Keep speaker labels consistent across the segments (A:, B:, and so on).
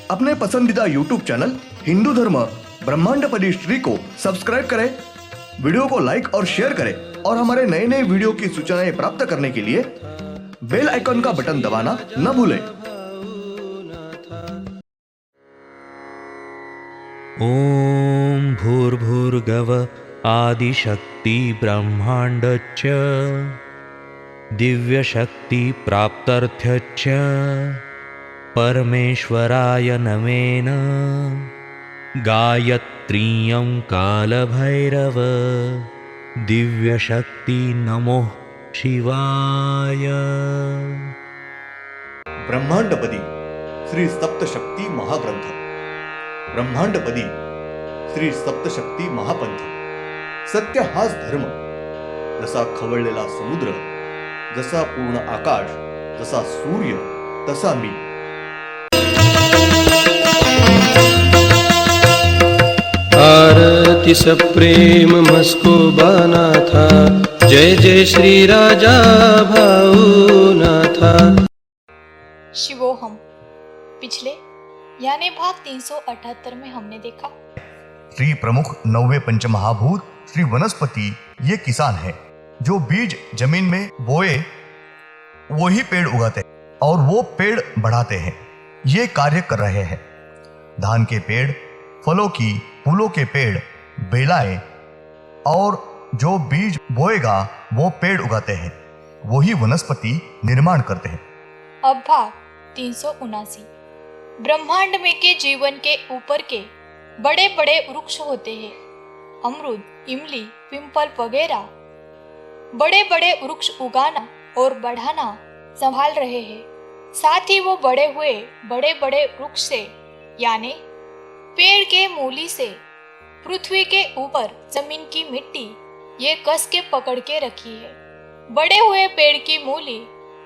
A: अपने पसंदीदा YouTube channel Hindu धर्म ब्रह्मांडपदी श्री को सब्सक्राइब करें, वीडियो को लाइक और शेयर करें और हमारे नए नए वीडियो की सूचनाएं प्राप्त करने के लिए बेल आइकन का बटन दबाना न भूलें।
B: ओम भूर्भुर्गव आदिशक्ति ब्रह्मांडच्च दिव्यशक्ति प्राप्त्यर्थ्यच्च परमेश्वराय नमेन गायत्रीयं कालभैरव दिव्यशक्ति नमो शिवाय।
A: ब्रह्मांडपदी श्री सप्तशक्ती महाग्रंथ, ब्रह्मांडपदी श्री सप्तशक्ती महापंथ। सत्य हाच धर्म, जसा खवळलेला समुद्र, जसा पूर्ण आकाश, जसा सूर्य, तसा मी।
C: आरती सप्रेम मस्को बाना था, जय जय श्री राजा भाऊनाथा।
D: शिवोहम। पिछले यानी भाग 378 में हमने देखा
A: श्री प्रमुख 9वें पंचमहाभूत श्री वनस्पति ये किसान है जो बीज जमीन में बोए वो ही पेड़ उगाते हैं और वो पेड़ बढ़ाते हैं। ये कार्य कर रहे हैं। धान के पेड़, फलों की, फूलों के पेड़, बेलाएं और जो बीज बोएगा वो पेड़ उगाते हैं, वही वनस्पति निर्माण करते हैं।
D: अब भाग 379। ब्रह्मांड में के जीवन के ऊपर के बड़े बड़े वृक्ष होते हैं। अमरूद, इमली, पिंपल वगैरह बड़े बड़े वृक्ष उगाना और बढ़ाना संभाल रहे हैं। साथ ही वो बड़े हुए बड़े बड़े वृक्ष से यानी पेड़ के मूली से पृथ्वी के ऊपर जमीन की मिट्टी ये कस के पकड़ के रखी है। बड़े हुए पेड़ की मूली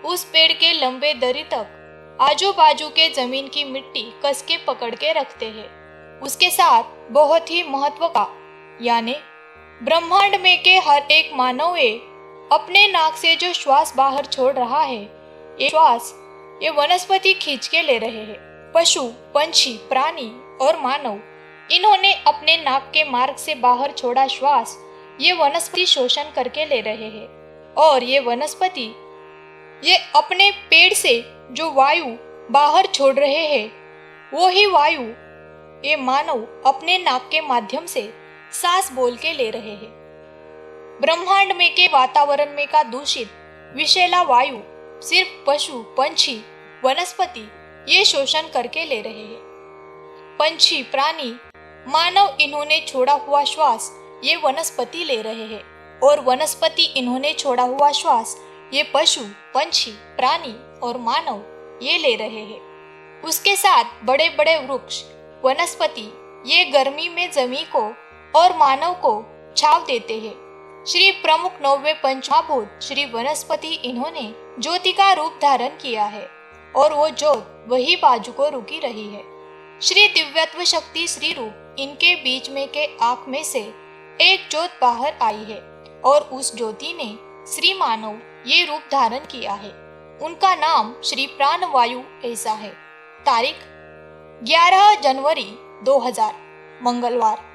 D: उस पेड़ के लंबे दरी तक आजू बाजू के जमीन की मिट्टी कस के पकड़ के रखते हैं। उसके साथ बहुत ही महत्व का यानी ब्रह्मांड में के हर एक मानव अपने नाक से जो श्वास बाहर छोड़ रहा है, ये श्वास ये वनस्पति खींच के ले रहे हैं। पशु, पंछी, प्राणी और मानव इन्होंने अपने नाक के मार्ग से बाहर छोड़ा श्वास ये वनस्पति शोषण करके ले रहे हैं। और ये वनस्पति ये अपने पेड़ से जो वायु बाहर छोड़ रहे हैं, वो ही वायु ये मानव अपने नाक के माध्यम से सांस बोल के ले रहे हैं। ब्रह्मांड में के वातावरण में का दूषित विषैला वायु सिर्फ पशु, पंछी, वनस्पति ये शोषण करके ले रहे हैं। पंछी, प्राणी, मानव इन्होंने छोड़ा हुआ श्वास ये वनस्पति ले रहे हैं और वनस्पति इन्होंने छोड़ा हुआ श्वास ये पशु, पंछी, प्राणी और मानव ये ले रहे हैं। उसके साथ बड़े बड़े वृक्ष, वनस्पति ये गर्मी में जमीन को और मानव को छाव देते हैं। श्री प्रमुख 9वें पंचमहाभूत श्री वनस्पति इन्होंने ज्योति का रूप धारण किया है और वो ज्योत वही बाजू को रुकी रही है। श्री दिव्यत्व शक्ति श्री रूप इनके बीच में के आंख में से एक ज्योत बाहर आई है और उस ज्योति ने श्री मानव ये रूप धारण किया है। उनका नाम श्री प्राणवायु ऐसा है। तारीख 11 जनवरी 2000 मंगलवार।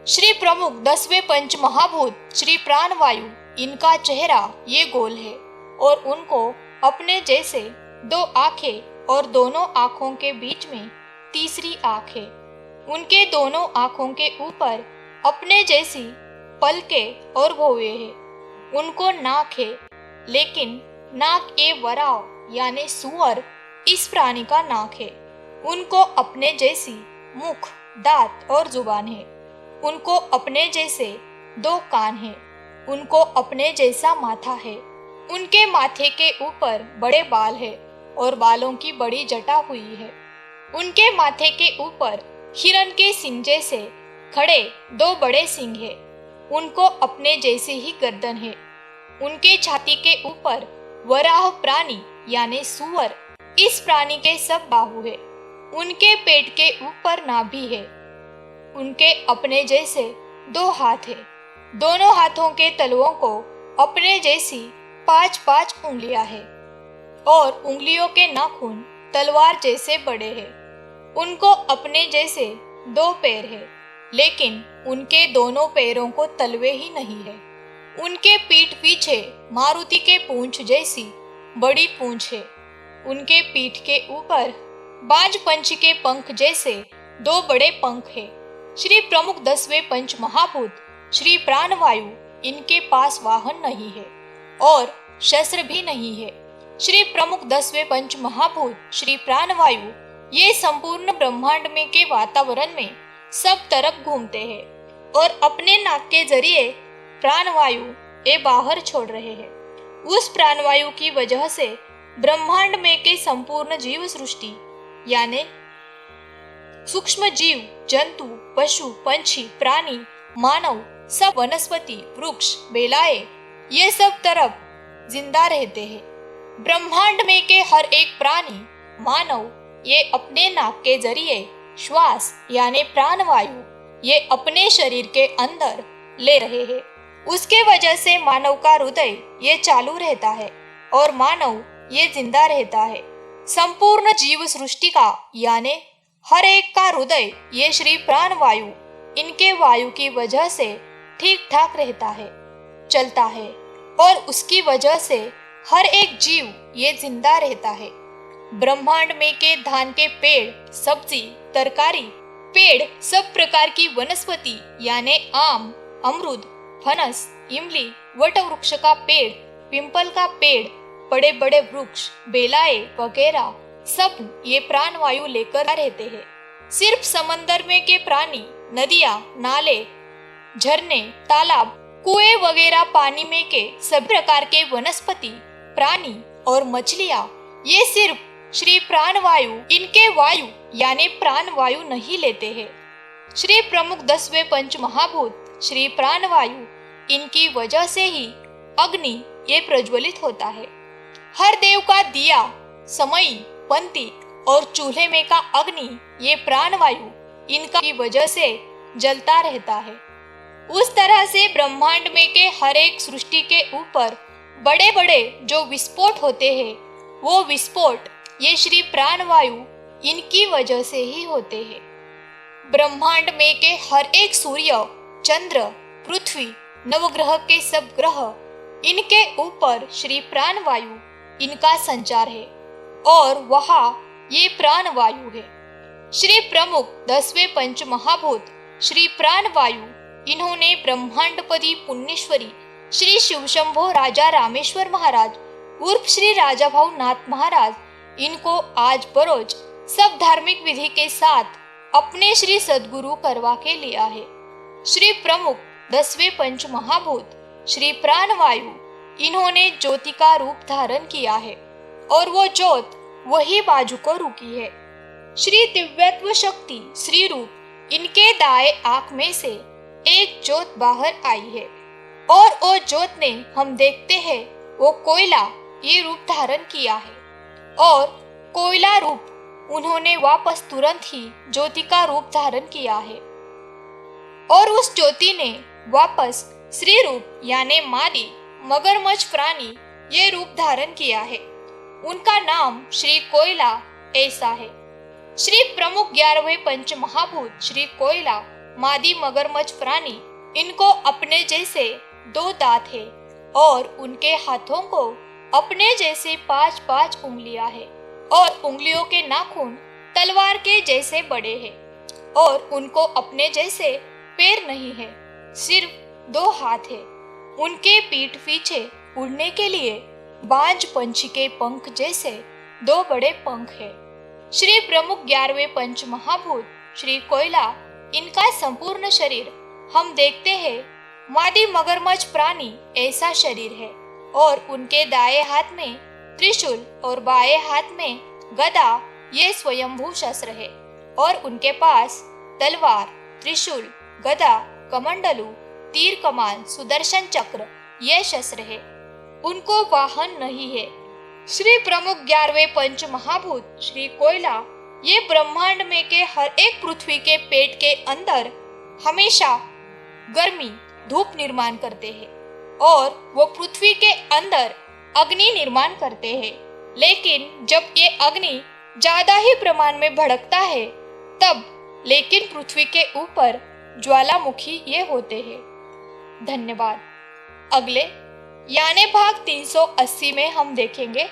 D: श्री प्रमुख 10वें पंचमहाभूत श्री प्राणवायु इनका चेहरा ये गोल है और उनको अपने जैसे 2 आंखें और दोनों आंखों के बीच में तीसरी आंख है। उनके दोनों आंखों के ऊपर अपने जैसी पलकें और भौवें है। उनको नाक है, लेकिन नाक ए वराव यानी सुअर इस प्राणी का नाक है। उनको अपने जैसी मुख, दांत और जुबान है। उनको अपने जैसे 2 कान है। उनको अपने जैसा माथा है। उनके माथे के ऊपर बड़े बाल है और बालों की बड़ी जटा हुई है। उनके माथे के ऊपर हिरण के सींग जैसे खड़े 2 बड़े सींग है। उनको अपने जैसे ही गर्दन है। उनके छाती के ऊपर वराह प्राणी यानी सुअर इस प्राणी के सब बाहु है। उनके पेट के ऊपर नाभि है। उनके अपने जैसे 2 हाथ है। दोनों हाथों के तलवों को अपने जैसी 5-5 उंगलियां है और उंगलियों के नाखून तलवार जैसे बड़े हैं। उनको अपने जैसे 2 पैर है, लेकिन उनके दोनों पैरों को तलवे ही नहीं है। उनके पीठ पीछे मारुति के पूंछ जैसी बड़ी पूंछ है। उनके पीठ के ऊपर बाज पंछी के पंख जैसे 2 बड़े पंख है। श्री प्रमुख 10वें पंच महाभूत श्री प्राणवायु, इनके पास वाहन नहीं है और शस्त्र भी नहीं है। श्री प्रमुख 10वें पंच महाभूत श्री प्राणवायु ये संपूर्ण ब्रह्मांड में के वातावरण में सब तरफ घूमते हैं और अपने नाक के जरिए प्राणवायु ये बाहर छोड़ रहे हैं। उस प्राणवायु की वजह से ब्रह्मांड में के संपूर्ण जीव सृष्टि यानी सूक्ष्म जीव, जंतु, पशु, पंछी, प्राणी, मानव, सब वनस्पति, वृक्ष, बेलाएं ये सब तरफ जिंदा रहते हैं। ब्रह्मांड में के हर एक प्राणी, मानव ये अपने नाक के जरिए श्वास यानी प्राणवायु ये अपने शरीर के अंदर ले रहे हैं। उसके वजह से मानव का हृदय ये चालू रहता है और मानव ये जिंदा रहता है। संपूर्ण जीव सृष्टि का यानी हर एक का हृदय ये श्री प्राणवायु, इनके वायु की वजह से ठीक ठाक रहता है, चलता है और उसकी वजह से हर एक जीव ये जिंदा रहता है। ब्रह्मांड में के धान के पेड़, सब्जी, तरकारी, पेड़, सब प्रकार की वनस्पति यानी आम, अमरूद, फनस, इमली, वट वृक्ष का पेड़, पिंपल का पेड़, बड़े बड़े वृक्ष, बेलाएं वगैरह सब ये प्राणवायु लेकर रहते हैं। सिर्फ समंदर में के प्राणी, नदियां, नाले, झरने, तालाब, कुएं वगैरह पानी में के सभी प्रकार के वनस्पति, प्राणी और मछलियां ये सिर्फ श्री प्राणवायु, इनके वायु यानी प्राणवायु नहीं लेते हैं। श्री प्रमुख 10वें पंच महाभूत श्री प्राणवायु, इनकी वजह से ही अग्नि ये प्रज्वलित होता है। हर देव का दिया, समई, पंती और चूल्हे में का अग्नि ये प्राणवायु, इनका की वजह से जलता रहता है। उस तरह से ब्रह्मांड में के हर एक सृष्टि के ऊपर बड़े बड़े जो विस्फोट होते हैं, वो विस्फोट ये श्री प्राणवायु, इनकी वजह से ही होते हैं। ब्रह्मांड में के हर एक सूर्य, चंद्र, पृथ्वी, नवग्रह के सब ग्रह, इनके ऊपर श्री प्राणवायु, इनका संचार है और वहाँ ये प्राणवायु है। श्री प्रमुख 10वें पंच महाभूत श्री प्राणवायु, इन्होंने ब्रह्मांडपति पुण्येश्वरी श्री शिवशंभो राजा रामेश्वर महाराज उर्फ श्री राजा भावनाथ महाराज, इनको आज बरोज सब धार्मिक विधि के साथ अपने श्री सद्गुरु करवा के लिया है। श्री प्रमुख 10वें पंच महाभूत श्री प्राणवायु, इन्होंने ज्योति का रूप धारण किया है और वो ज्योत वही बाजू को रुकी है। श्री दिव्यत्व शक्ति श्री रूप, इनके दाएं आंख में से एक ज्योत बाहर आई है और वो ज्योत ने हम देखते हैं वो कोयला ये रूप धारण किया है और कोयला रूप उन्होंने वापस तुरंत ही ज्योति का रूप धारण किया है और उस ज्योति ने वापस श्री रूप यानी मादी मगरमच्छ प्राणी ये रूप धारण किया है। उनका नाम श्री कोयला ऐसा है। श्री प्रमुख 11वें पंच महाभूत श्री कोयला मादी मगरमच्छ प्राणी, इनको अपने जैसे 2 दांत है और उनके हाथों को अपने जैसे 5-5 उंगलियां है और उंगलियों के नाखून तलवार के जैसे बड़े हैं और उनको अपने जैसे पैर नहीं है, सिर्फ 2 हाथ है। उनके पीठ पीछे उड़ने के लिए बाज पंछी के पंख जैसे 2 बड़े पंख है। श्री प्रमुख 11वें पंच महाभूत श्री कोयला, इनका संपूर्ण शरीर हम देखते हैं मादी मगरमच्छ प्राणी ऐसा शरीर है और उनके दाएं हाथ में त्रिशूल और बाएं हाथ में गदा ये स्वयंभू शस्त्र है और उनके पास तलवार, त्रिशूल, गदा, कमंडलू, तीर कमान, सुदर्शन चक्र ये शस्त्र है। उनको वाहन नहीं है। श्री प्रमुख 11वें पंच महाभूत श्री कोयला, ये ब्रह्मांड में के हर एक पृथ्वी के पेट के अंदर हमेशा गर्मी धूप निर्माण करते हैं और वो पृथ्वी के अंदर अग्नि निर्माण करते हैं, लेकिन जब ये अग्नि ज्यादा ही प्रमाण में भड़कता है तब लेकिन पृथ्वी के ऊपर ज्वालामुखी ये होते हैं। धन्यवाद। अगले यानी भाग 380 में हम देखेंगे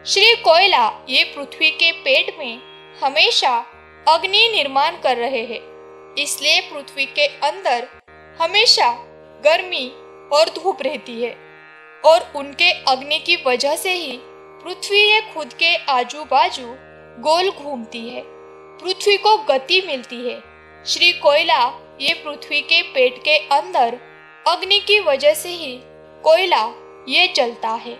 D: श्री कोयला ये पृथ्वी के पेट में हमेशा अग्नि निर्माण कर रहे हैं, इसलिए पृथ्वी के अंदर हमेशा गर्मी और धूप रहती है और उनके अग्नि की वजह से ही पृथ्वी ये खुद के आजू बाजू गोल घूमती है, पृथ्वी को गति मिलती है। श्री कोयला ये पृथ्वी के पेट के अंदर अग्नि की वजह से ही कोयला ये जलता है।